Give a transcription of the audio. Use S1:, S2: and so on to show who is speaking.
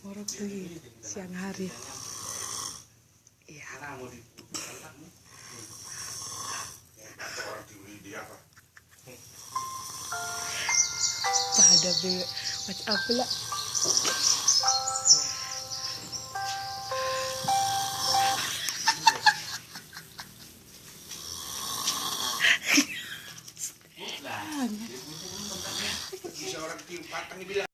S1: Orang pergi siang hari. Iya. Pada macam apa lah?
S2: Bisa orang tiup patang dibilang.